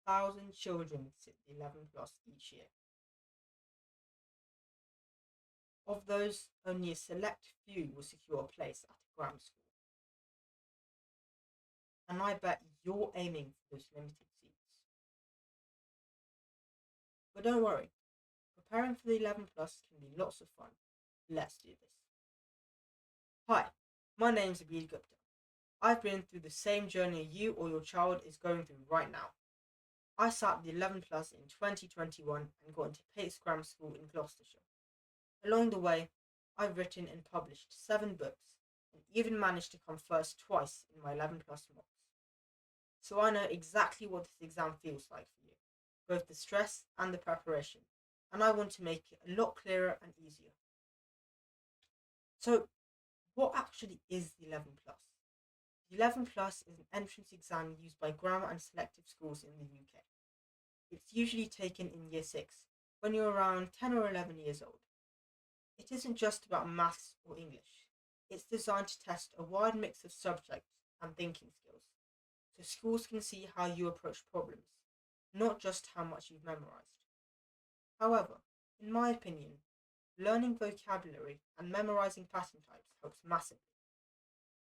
1,000 children sit the 11 plus each year. Of those, only a select few will secure a place at a grammar school. And I bet you're aiming for those limited seats. But don't worry, preparing for the 11 plus can be lots of fun. Let's do this. Hi, my name's Abid Gupta. I've been through the same journey you or your child is going through right now. I sat the 11 plus in 2021 and got into Pace Grammar School in Gloucestershire. Along the way, I've written and published 7 books and even managed to come first twice in my 11 plus mocks. So I know exactly what this exam feels like for you, both the stress and the preparation, and I want to make it a lot clearer and easier. So, what actually is the 11 plus? The 11 plus is an entrance exam used by grammar and selective schools in the UK. It's usually taken in year 6, when you're around 10 or 11 years old. It isn't just about maths or English. It's designed to test a wide mix of subjects and thinking skills, so schools can see how you approach problems, not just how much you've memorized. However, in my opinion, learning vocabulary and memorizing pattern types helps massively.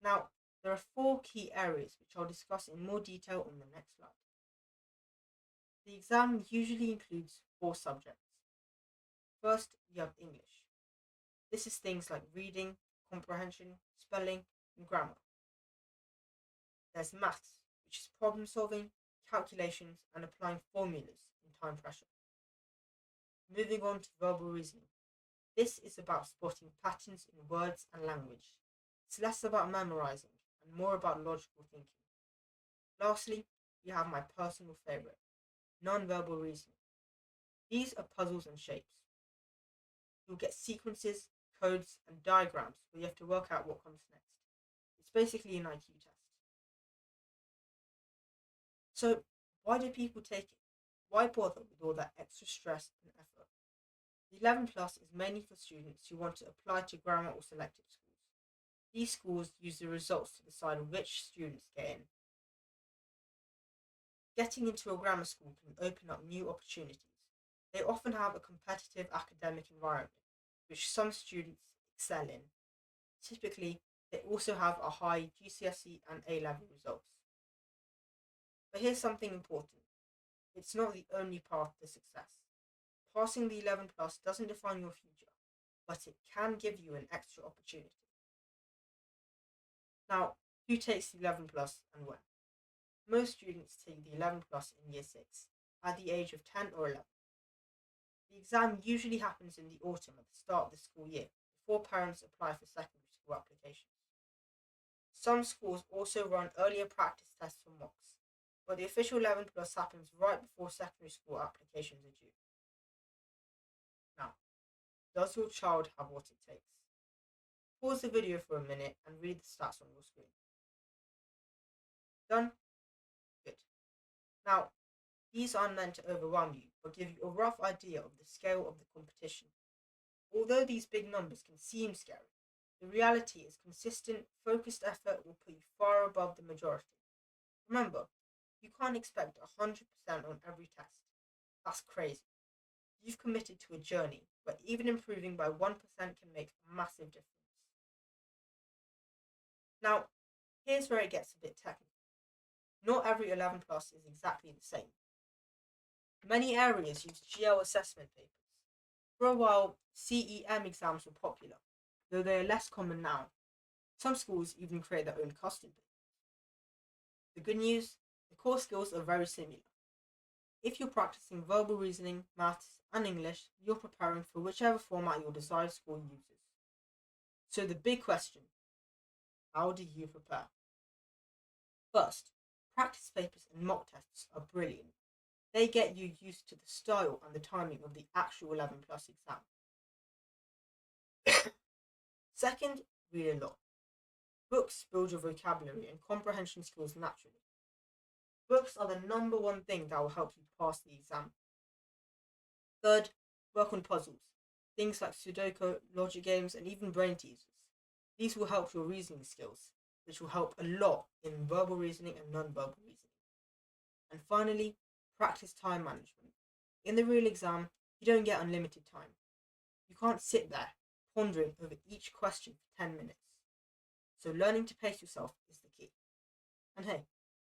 Now, there are 4 key areas which I'll discuss in more detail on the next slide. The exam usually includes 4 subjects. First, you have English. This is things like reading, comprehension, spelling, and grammar. There's maths, which is problem solving, calculations, and applying formulas in time pressure. Moving on to verbal reasoning. This is about spotting patterns in words and language. It's less about memorizing and more about logical thinking. Lastly, we have my personal favourite, non-verbal reasoning. These are puzzles and shapes. You'll get sequences, codes, and diagrams where you have to work out what comes next. It's basically an IQ test. So, why do people take it? Why bother with all that extra stress and effort? The 11 plus is mainly for students who want to apply to grammar or selective schools. These schools use the results to decide which students get in. Getting into a grammar school can open up new opportunities. They often have a competitive academic environment, which some students excel in. Typically, they also have a high GCSE and A level results. But here's something important. It's not the only path to success. Passing the 11 plus doesn't define your future, but it can give you an extra opportunity. Now, who takes the 11 plus and when? Most students take the 11 plus in year 6 at the age of 10 or 11. The exam usually happens in the autumn at the start of the school year before parents apply for secondary school applications. Some schools also run earlier practice tests for mocks, but the official 11 plus happens right before secondary school applications are due. Now, does your child have what it takes? Pause the video for a minute and read the stats on your screen. Done? Good. Now, these aren't meant to overwhelm you, but give you a rough idea of the scale of the competition. Although these big numbers can seem scary, the reality is consistent, focused effort will put you far above the majority. Remember, you can't expect 100% on every test. That's crazy. You've committed to a journey where even improving by 1% can make a massive difference. Now, here's where it gets a bit technical. Not every 11 plus is exactly the same. Many areas use GL assessment papers. For a while, CEM exams were popular, though they are less common now. Some schools even create their own custom papers. The good news, the core skills are very similar. If you're practicing verbal reasoning, maths, and English, you're preparing for whichever format your desired school uses. So the big question, how do you prepare? First, practice papers and mock tests are brilliant. They get you used to the style and the timing of the actual 11 plus exam. Second, read a lot. Books build your vocabulary and comprehension skills naturally. Books are the number one thing that will help you pass the exam. Third, work on puzzles. Things like Sudoku, logic games, and even brain teasers. These will help your reasoning skills, which will help a lot in verbal reasoning and non-verbal reasoning. And finally, practice time management. In the real exam, you don't get unlimited time. You can't sit there pondering over each question for 10 minutes. So learning to pace yourself is the key. And hey,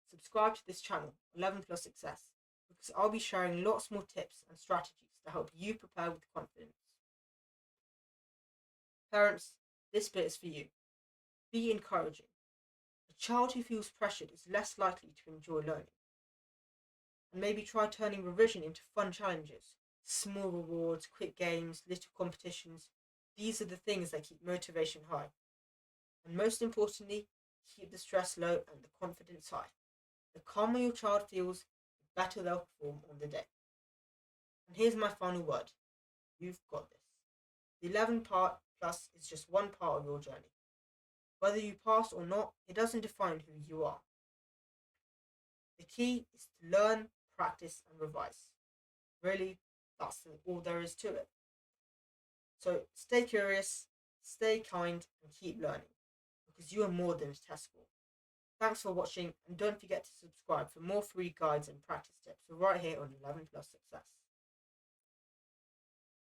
subscribe to this channel, 11 Plus Success, because I'll be sharing lots more tips and strategies to help you prepare with confidence. Parents, this bit is for you. Be encouraging. A child who feels pressured is less likely to enjoy learning. And maybe try turning revision into fun challenges. Small rewards, quick games, little competitions. These are the things that keep motivation high. And most importantly, keep the stress low and the confidence high. The calmer your child feels, the better they'll perform on the day. And here's my final word. You've got this. The 11 part plus is just one part of your journey. Whether you pass or not, it doesn't define who you are. The key is to learn, practice, and revise. Really, that's all there is to it. So stay curious, stay kind, and keep learning, because you are more than a test score. Thanks for watching, and don't forget to subscribe for more free guides and practice tips right here on 11 Plus Success.